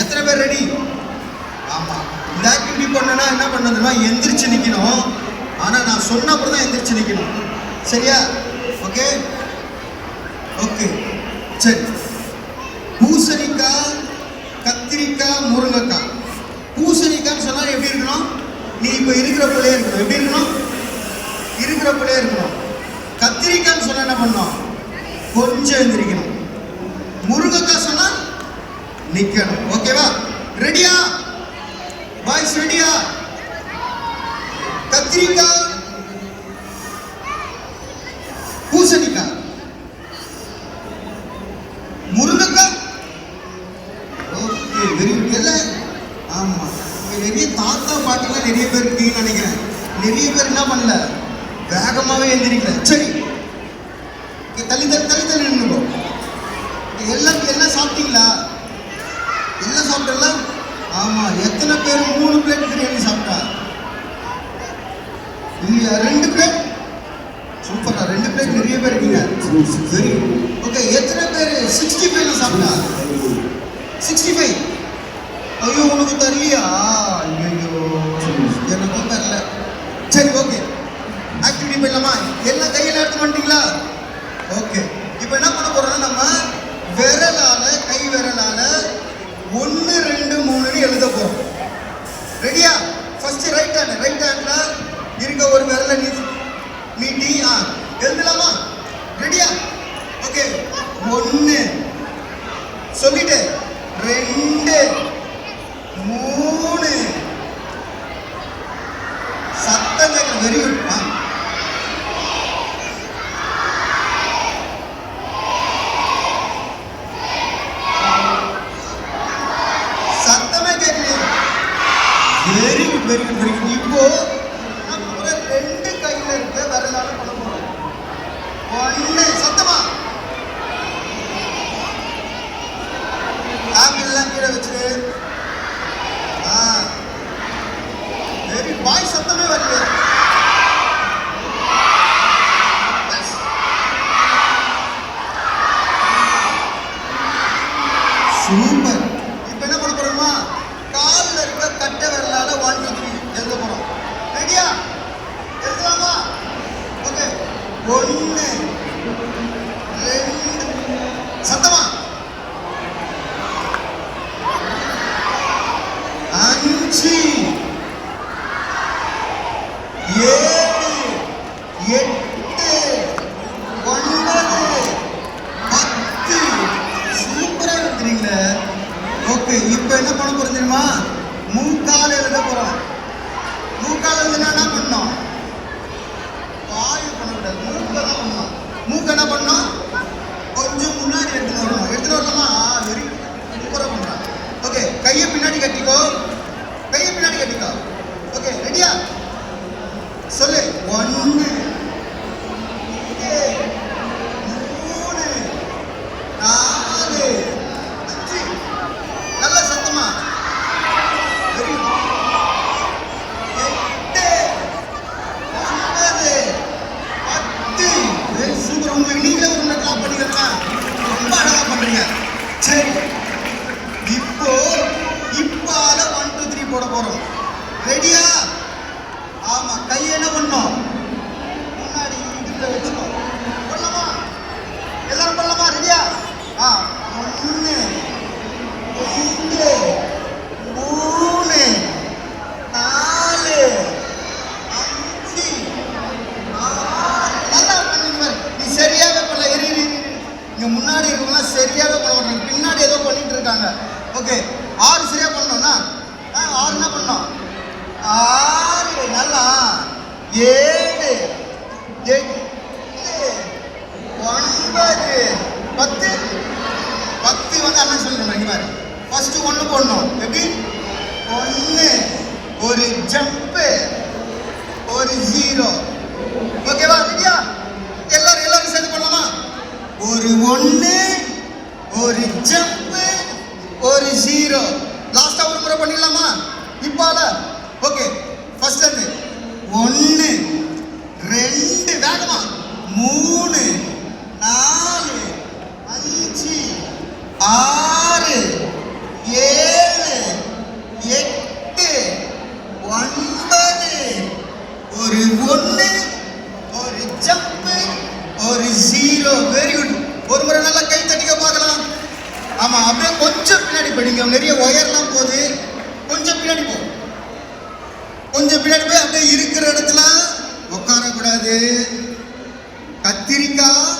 எத்தனை பேர் ரெடி? ஆமா, இந்த ஆக்டிவிட்டி பண்ணனா என்ன பண்ணதுன்னா எந்திரிச்சு நிக்கணும். ஆனா நான் சொன்ன அப்புறம் தான் எந்திரிச்சு நிக்கணும். சரியா? ஓகே ஓகே சரி. பூசணிக்காய், கத்திரிக்காய், முருங்கைக்காய். பூசணிக்காய்னு சொன்னா எப்படி இருக்கணும்? நீ இப்ப இருக்கிற போலயே இருக்கணும். எப்படி இருக்கணும்? இருக்கிற போலயே இருக்கணும். கத்திரிக்காய்னு சொன்னா என்ன பண்ணணும்? கொஞ்சம் எந்திரிக்கணும். முருங்கைக்காய் சொன்னா நிக்கணும். ஓகேவா? ரெடியா பாய்ஸ்? ரெடியா? கத்திரிக்காய், பூசணிக்காய், முருங்கைக்காய். Okay very good. ஆமா, நிறைய தாத்தா பாட்டிலாம் நிறைய பேர் இருக்கீங்கன்னு நினைக்கிறேன். நிறைய பேர் என்ன பண்ணல, வேகமாவே எந்திரிக்கல. சரி, தள்ளி தள்ளி தள்ளி தள்ளி நின்னுக்கோ. எல்லாம் சாப்பிட்டீங்களா? எல்லாம் சாப்பிட்டலாம். ஆமா, எத்தனை பேர் 3 பிளேட் பிரியாணி சாப்பிட்டா? இல்லையா? 2 பிளேட். சூப்பரா, 2 பிளேட். நிறைய பேர் இருக்கீங்க. சரி ஓகே. எத்தனை பேர் 65 சாப்பிட்டா? 65. ஐயோ, உனக்கு தெரியலையா? ஐயோ, எனக்கும் தெரியல. சரி ஓகே, ஆக்டிவிட்டி பண்ணலாமா? எல்லாம் கையில் எடுத்து பண்ணிட்டீங்களா? ஓகே, இப்போ என்ன பண்ண போறோம்னா நம்ம விரலால, கை விரலால 1 2 3 எழுத போறோம். ரெடியா? ஃபர்ஸ்ட் ரைட் ஹேண்ட்ல இருக்க ஒரு விரலை நீட்டி எழுதலாமா? ரெடியா? ஓகே. 1 சொல்லிட்டு 2 3 சத்தம் கேட்க. Very good. Very good very good very good. இப்போ நம்ம 2 கையில இருக்க விரலால பண்ண போறோம். 1 சத்தமா. ஆப்பிள்லாம் கீழே வச்சிரு. வெரி பாய். சத்தமே வரல. சூப்பர். இப்போ என்ன பண்ண போறோமா? கால்ல இருக்க கட்டை விரலால 1 2 3 எழுத போறோம். ரெடியா? எழுதலாமா? ஓகே. 1 2 சத்தமா. 5 6 7 8 9 10. சூப்பரா இருக்கிறீங்களே. ஓகே, இப்போ என்ன பண்ண போறோம் தெரியுமா? மூக்கால் எழுத போறோம். மூக்கால் எழுதுனா என்ன பண்ணணும்? வாயு பண்ணக்கூடாது, மூக்க தான் பண்ணணும். மூக்க என்ன பண்ணணும்? கொஞ்சம் முன்னாடி எடுத்துன்னு வரணும். எடுத்துன்னு வரலாமா? வெரி சூப்பரா பண்றான். ஓகே, கையை பின்னாடி கட்டிக்கோ. கையை பின்னாடி கட்டிக்கோ. ஓகே, ரெடியா? சொல்லு. 1 2 3 4 5. நல்ல சத்தமா. Very good. 8 9 10. Very super. உங்களுக்கு நீங்களே ஒரு முறை கிளாப் பண்ணிக்கிறீங்களா? ரொம்ப அழகா பண்றீங்க. சரி, இப்பால 1 2 3 போட போறோம். ரெடியா? ஆமா, கையை என்ன பண்ணோம்? முன்னாடி இடுப்புல வச்சுக்கோ. பண்ணலாமா? எல்லாரும் பண்ணலாமா? ரெடியா? 1 2 3 4 5 நல்லா பண்ணுங்க. நீ சரியாவே பண்ணல. இங்க முன்னாடி இருக்கவங்க சரியாவே பண்ண மாட்டாங்க, பின்னாடி ஏதோ பண்ணிட்டு இருக்காங்க. ஓகே, 6 சரியா பண்ணோம்னா 6 என்ன பண்ணோம்? 6 நல்லா. 7 8 9 10. 10 வந்து அண்ணன் சொல்லிடுறேன். இங்க பாரு, ஃபர்ஸ்ட் 1 போடணும். எப்படி? 1 ஒரு ஜம்ப் ஒரு 0. ஓகேவா? ரெடியா? எல்லாரும் சேர்ந்து பண்ணலாமா? ஒரு 1 ஒரு ஜம்ப் ஒரு 0. லாஸ்டா ஒரு முறை பண்ணிடலாமா? இப்பால. ஓகே, ஃபர்ஸ்ட் இருந்து 1 2 வேகமா 3 4 5 6 7 ஆமா, அப்படியே கொஞ்சம் பின்னாடி படிங்க. நிறைய ஒயர்லாம் போகுது, கொஞ்சம் பின்னாடி போ. கொஞ்சம் பின்னாடி போய் அப்படியே இருக்கிற இடத்துல உட்காரக்கூடாது. கத்திரிக்காய்